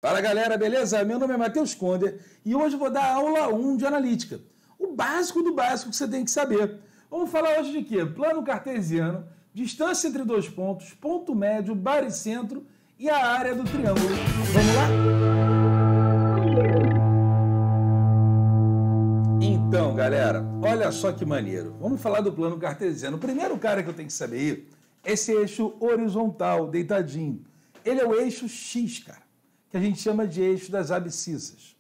Fala galera, beleza? Meu nome é Matheus Conder e hoje eu vou dar a aula 1 de analítica. O básico do básico que você tem que saber. Vamos falar hoje de quê? Plano cartesiano, distância entre dois pontos, ponto médio, baricentro e a área do triângulo. Vamos lá? Então, galera, olha só que maneiro. Vamos falar do plano cartesiano. O primeiro cara que eu tenho que saber aí é esse eixo horizontal, deitadinho. Ele é o eixo X, cara, que a gente chama de eixo das abscissas.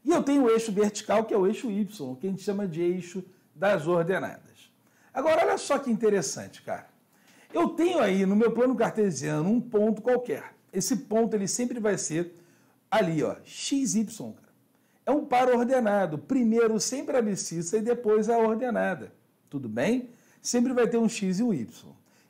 E eu tenho o eixo vertical, que é o eixo Y, que a gente chama de eixo das ordenadas. Agora, olha só que interessante, cara. Eu tenho aí no meu plano cartesiano um ponto qualquer. Esse ponto ele sempre vai ser ali, ó, XY, cara. É um par ordenado. Primeiro sempre a abscissa e depois a ordenada. Tudo bem? Sempre vai ter um X e um Y.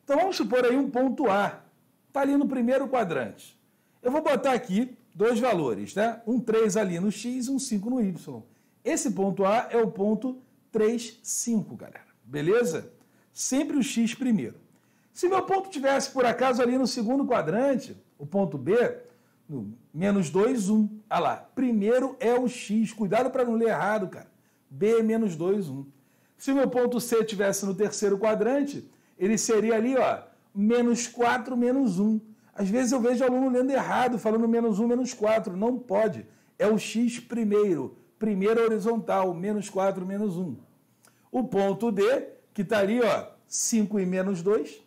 Então vamos supor aí um ponto A. Está ali no primeiro quadrante. Eu vou botar aqui dois valores, né? Um 3 ali no X e um 5 no Y. Esse ponto A é o ponto 3, 5, galera. Beleza? Sempre o X primeiro. Se meu ponto tivesse, por acaso, ali no segundo quadrante, o ponto B, no menos 2, 1. Ah lá, primeiro é o X. Cuidado para não ler errado, cara. B é menos 2, 1. Se o meu ponto C tivesse no terceiro quadrante, ele seria ali, ó, menos 4, menos 1. Às vezes eu vejo aluno lendo errado, falando menos 1, menos 4. Não pode. É o X primeiro. Primeiro horizontal, menos 4, menos 1. O ponto D, que está ali, ó, 5 e menos 2.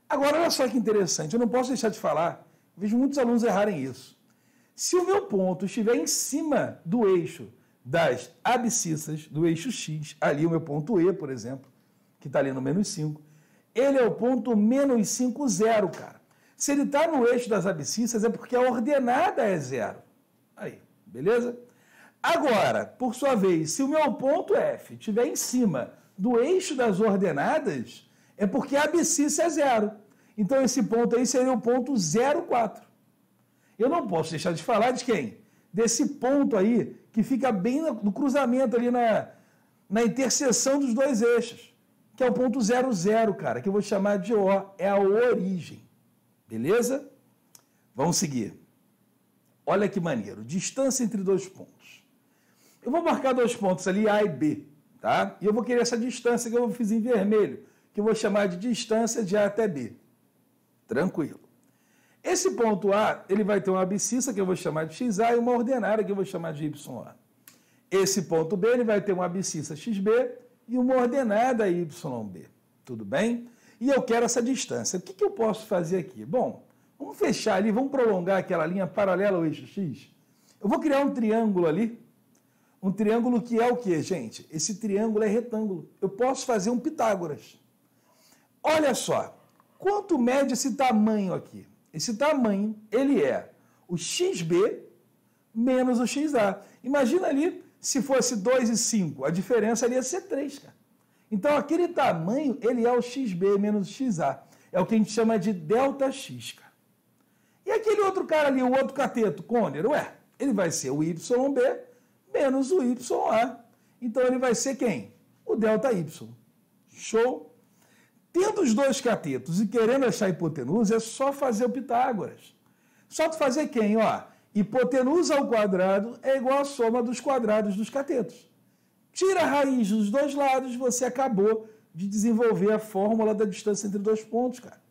Agora, olha só que interessante. Eu não posso deixar de falar. Vejo muitos alunos errarem isso. Se o meu ponto estiver em cima do eixo das abscissas, do eixo X, ali o meu ponto E, por exemplo, que está ali no menos 5, ele é o ponto menos 5, 0, cara. Se ele está no eixo das abscissas, é porque a ordenada é 0. Aí, beleza? Agora, por sua vez, se o meu ponto F estiver em cima do eixo das ordenadas, é porque a abscissa é 0. Então, esse ponto aí seria o ponto 0, 4. Eu não posso deixar de falar de quem? Desse ponto aí, que fica bem no cruzamento ali na interseção dos dois eixos, que é o ponto 0, 0, cara, que eu vou chamar de O, é a origem. Beleza? Vamos seguir. Olha que maneiro. Distância entre dois pontos. Eu vou marcar dois pontos ali, A e B, tá? E eu vou querer essa distância que eu fiz em vermelho, que eu vou chamar de distância de A até B. Tranquilo. Esse ponto A, ele vai ter uma abscissa que eu vou chamar de XA e uma ordenada que eu vou chamar de YA. Esse ponto B, ele vai ter uma abscissa XB e uma ordenada YB. Tudo bem? E eu quero essa distância. O que eu posso fazer aqui? Bom, vamos fechar ali, vamos prolongar aquela linha paralela ao eixo X. Eu vou criar um triângulo ali. Um triângulo que é o quê, gente? Esse triângulo é retângulo. Eu posso fazer um Pitágoras. Olha só, quanto mede esse tamanho aqui? Esse tamanho, ele é o XB menos o XA. Imagina ali, se fosse 2 e 5, a diferença ali ia ser 3, cara. Então, aquele tamanho, ele é o XB menos o XA. É o que a gente chama de ΔX, cara. E aquele outro cara ali, o outro cateto, Conder, ué, ele vai ser o YB menos o YA. Então, ele vai ser quem? O ΔY. Show? Tendo os dois catetos e querendo achar a hipotenusa, é só fazer o Pitágoras. Só tu fazer quem? Ó, hipotenusa ao quadrado é igual a soma dos quadrados dos catetos. Tira a raiz dos dois lados, você acabou de desenvolver a fórmula da distância entre dois pontos, cara.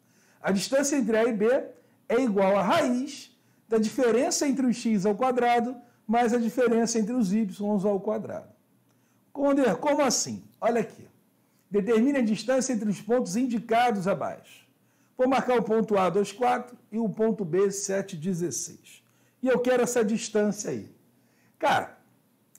A distância entre A e B é igual a raiz da diferença entre o x ao quadrado mais a diferença entre os y ao quadrado. Conder, como assim? Olha aqui. Determine a distância entre os pontos indicados abaixo. Vou marcar o ponto A, 2, 4 e o ponto B, 7, 16. E eu quero essa distância aí. Cara,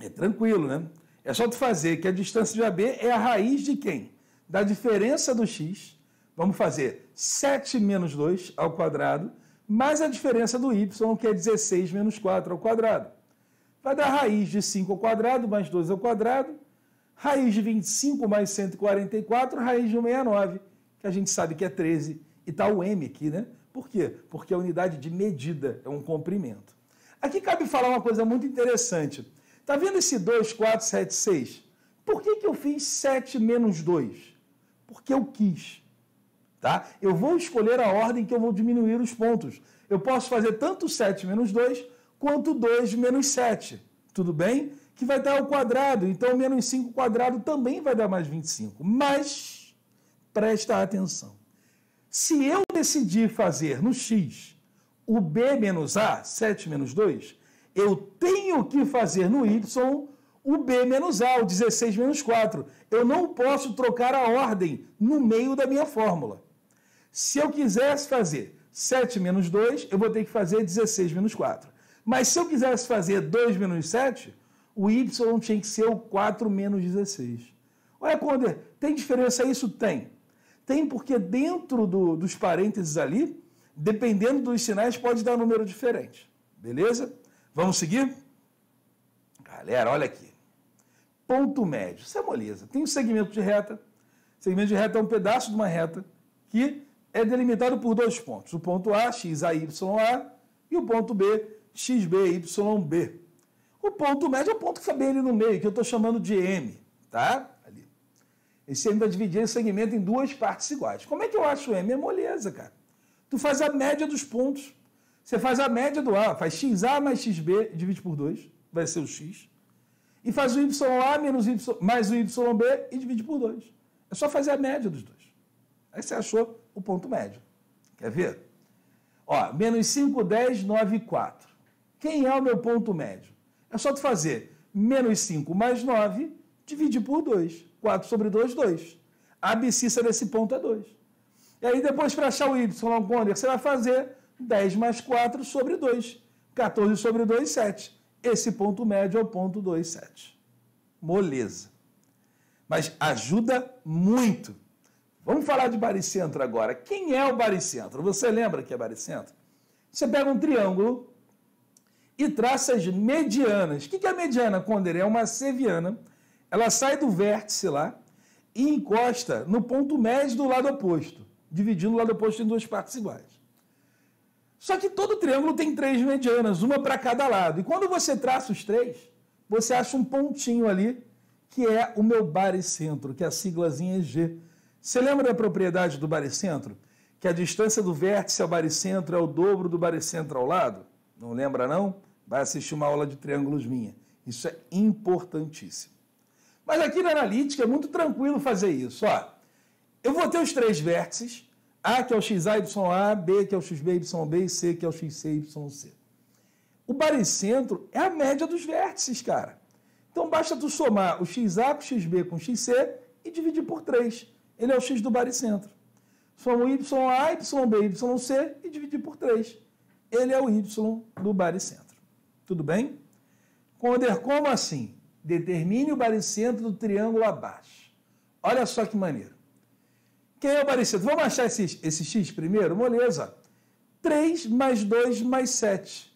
é tranquilo, né? É só tu fazer que a distância de AB é a raiz de quem? Da diferença do x. Vamos fazer 7 menos 2 ao quadrado, mais a diferença do y, que é 16 menos 4 ao quadrado. Vai dar raiz de 5 ao quadrado, mais 2 ao quadrado, raiz de 25 mais 144, raiz de 169, que a gente sabe que é 13, e está o m aqui, né? Por quê? Porque a unidade de medida é um comprimento. Aqui cabe falar uma coisa muito interessante. Está vendo esse 2, 4, 7, 6? Por que eu fiz 7 menos 2? Porque eu quis. Tá? Eu vou escolher a ordem que eu vou diminuir os pontos. Eu posso fazer tanto 7 menos 2, quanto 2 menos 7. Tudo bem? Que vai dar ao quadrado. Então, menos 5 ao quadrado também vai dar mais 25. Mas, presta atenção. Se eu decidir fazer no x o b menos a, 7 menos 2, eu tenho que fazer no y o b menos a, o 16 menos 4. Eu não posso trocar a ordem no meio da minha fórmula. Se eu quisesse fazer 7 menos 2, eu vou ter que fazer 16 menos 4. Mas se eu quisesse fazer 2 menos 7, o y tinha que ser o 4 menos 16. Olha, Conder, tem diferença isso? Tem. Tem porque dentro dos parênteses ali, dependendo dos sinais, pode dar um número diferente. Beleza? Vamos seguir? Galera, olha aqui. Ponto médio. Isso é moleza. Tem um segmento de reta. O segmento de reta é um pedaço de uma reta que é delimitado por 2 pontos. O ponto A, x, A, y, A, e o ponto B, x, B, y, B. O ponto médio é o ponto que está bem ali no meio, que eu estou chamando de M, tá? Ali. Esse M vai dividir esse segmento em 2 partes iguais. Como é que eu acho o M? É moleza, cara. Tu faz a média dos pontos. Você faz a média do A, faz XA mais XB, divide por 2, vai ser o X. E faz o YA menos y, mais o YB e divide por 2. É só fazer a média dos dois. Aí você achou o ponto médio. Quer ver? Ó, menos 5, 10, 9 e 4. Quem é o meu ponto médio? É só tu fazer menos 5 mais 9, dividir por 2. 4 sobre 2, 2. A abscissa desse ponto é 2. E aí depois, para achar o y, Conder, você vai fazer 10 mais 4 sobre 2. 14 sobre 2, 7. Esse ponto médio é o ponto 2, 7. Moleza. Mas ajuda muito. Vamos falar de baricentro agora. Quem é o baricentro? Você lembra que é baricentro? Você pega um triângulo e traça as medianas. O que é a mediana, Conder? É uma seviana. Ela sai do vértice lá e encosta no ponto médio do lado oposto, dividindo o lado oposto em 2 partes iguais. Só que todo triângulo tem 3 medianas, uma para cada lado. E quando você traça os 3, você acha um pontinho ali, que é o meu baricentro, que a siglazinha é G. Você lembra da propriedade do baricentro? Que a distância do vértice ao baricentro é o dobro do baricentro ao lado? Não lembra, não? Vai assistir uma aula de triângulos minha. Isso é importantíssimo. Mas aqui na analítica é muito tranquilo fazer isso. Ó, eu vou ter os 3 vértices, A, que é o XA, YA, B, que é o XB, YB, e C, que é o XC, YC. O baricentro é a média dos vértices, cara. Então basta tu somar o XA com o XB com o XC e dividir por 3. Ele é o X do baricentro. Soma o YA, YB, YC e dividir por 3. Ele é o Y do baricentro. Tudo bem? Conder, como assim? Determine o baricentro do triângulo abaixo. Olha só que maneiro. Quem é o baricentro? Vamos achar esse X primeiro? Moleza. 3 mais 2 mais 7.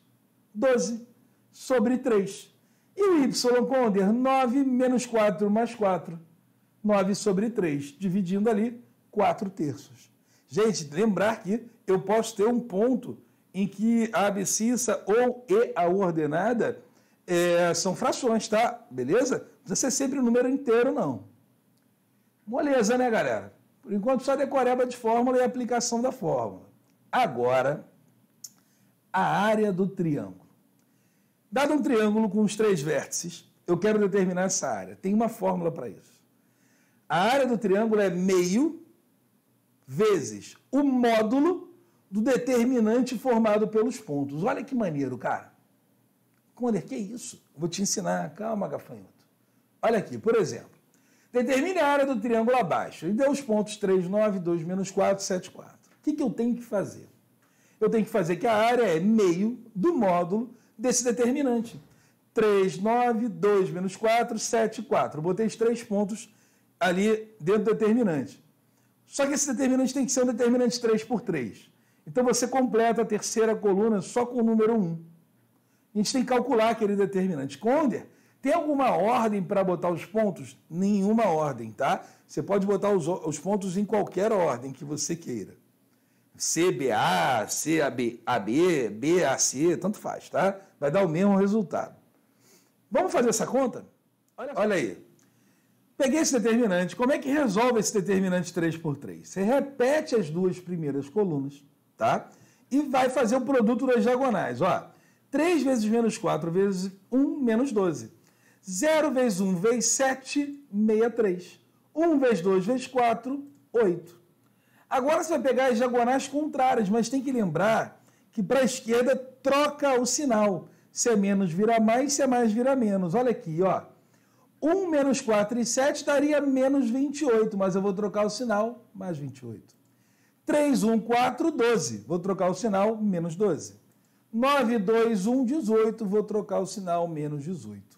12 sobre 3. E o Y, Conder? 9 menos 4 mais 4. 9 sobre 3. Dividindo ali, 4 terços. Gente, lembrar que eu posso ter um ponto em que a abscissa ou e a ordenada são frações, tá? Beleza? Não precisa ser sempre o número inteiro, não. Moleza, né, galera? Por enquanto, só decoreba de fórmula e aplicação da fórmula. Agora, a área do triângulo. Dado um triângulo com os 3 vértices, eu quero determinar essa área. Tem uma fórmula para isso. A área do triângulo é meio vezes o módulo do determinante formado pelos pontos. Olha que maneiro, cara. Conder, que é isso? Vou te ensinar. Calma, gafanhoto. Olha aqui, por exemplo. Determine a área do triângulo abaixo. Ele deu os pontos 3, 9, 2, menos 4, 7, 4. O que eu tenho que fazer? Eu tenho que fazer que a área é meio do módulo desse determinante. 3, 9, 2, menos 4, 7, 4. Eu botei os 3 pontos ali dentro do determinante. Só que esse determinante tem que ser um determinante 3 por 3. Então você completa a terceira coluna só com o número 1. A gente tem que calcular aquele determinante. Conder, tem alguma ordem para botar os pontos? Nenhuma ordem, tá? Você pode botar os pontos em qualquer ordem que você queira. CBA, CAB, BAC, tanto faz, tá? Vai dar o mesmo resultado. Vamos fazer essa conta? Olha aí. Peguei esse determinante. Como é que resolve esse determinante 3 por 3? Você repete as 2 primeiras colunas, tá? E vai fazer o produto das diagonais. Ó, 3 vezes menos 4 vezes 1, menos 12. 0 vezes 1 vezes 7, 63. 1 vezes 2 vezes 4, 8. Agora você vai pegar as diagonais contrárias, mas tem que lembrar que para a esquerda troca o sinal. Se é menos vira mais, se é mais vira menos. Olha aqui, ó. 1 menos 4 e 7 daria menos 28, mas eu vou trocar o sinal, mais 28. 3, 1, 4, 12. Vou trocar o sinal, menos 12. 9, 2, 1, 18. Vou trocar o sinal, menos 18.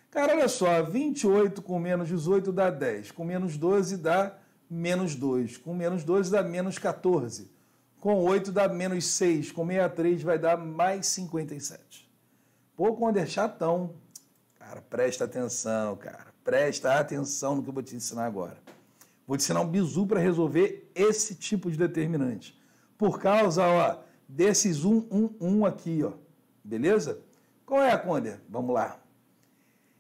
Cara, olha só, 28 com menos 18 dá 10. Com menos 12 dá menos 2. Com menos 12 dá menos 14. Com 8 dá menos 6. Com 63 vai dar mais 57. Pô, quando é chatão. Cara, presta atenção, cara. Presta atenção no que eu vou te ensinar agora. Vou te ensinar um bizu para resolver esse tipo de determinante. Por causa, ó, desses 1, 1, 1 aqui, ó. Beleza? Qual é a Conder? Vamos lá.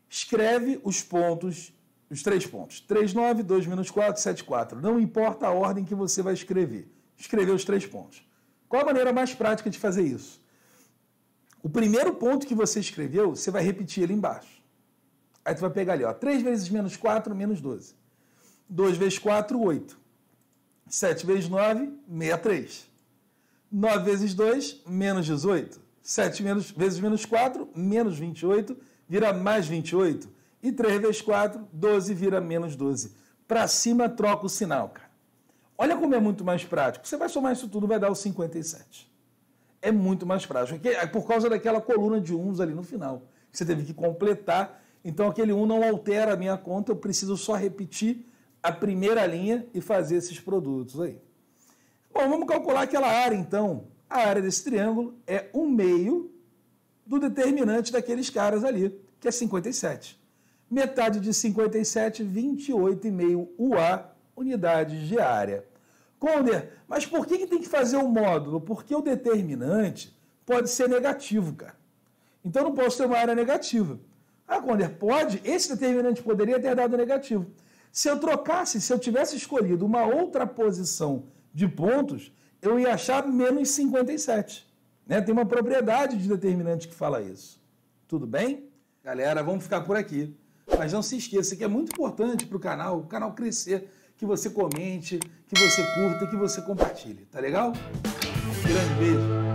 Escreve os pontos, os 3 pontos. 3, 9, 2, menos 4, 7, 4. Não importa a ordem que você vai escrever. Escrever os 3 pontos. Qual a maneira mais prática de fazer isso? O primeiro ponto que você escreveu, você vai repetir ele embaixo. Aí tu vai pegar ali, ó, 3 vezes menos 4, menos 12. 2 vezes 4, 8. 7 vezes 9, 63. 9 vezes 2, menos 18. 7 vezes menos 4, menos 28, vira mais 28. E 3 vezes 4, 12, vira menos 12. Para cima, troca o sinal, cara. Olha como é muito mais prático. Você vai somar isso tudo, vai dar o 57. É muito mais prático. É por causa daquela coluna de uns ali no final, que você teve que completar. Então, aquele 1 não altera a minha conta, eu preciso só repetir a primeira linha e fazer esses produtos aí. Bom, vamos calcular aquela área, então. A área desse triângulo é 1/2 do determinante daqueles caras ali, que é 57. Metade de 57, 28,5 UA, unidades de área. Conder, mas por que tem que fazer o módulo? Porque o determinante pode ser negativo, cara. Então, eu não posso ter uma área negativa. Ah, Conder, pode? Esse determinante poderia ter dado negativo. Se eu trocasse, se eu tivesse escolhido uma outra posição de pontos, eu ia achar menos 57. Né? Tem uma propriedade de determinante que fala isso. Tudo bem? Galera, vamos ficar por aqui. Mas não se esqueça que é muito importante para o canal crescer, que você comente, que você curta, que você compartilhe. Tá legal? Um grande beijo.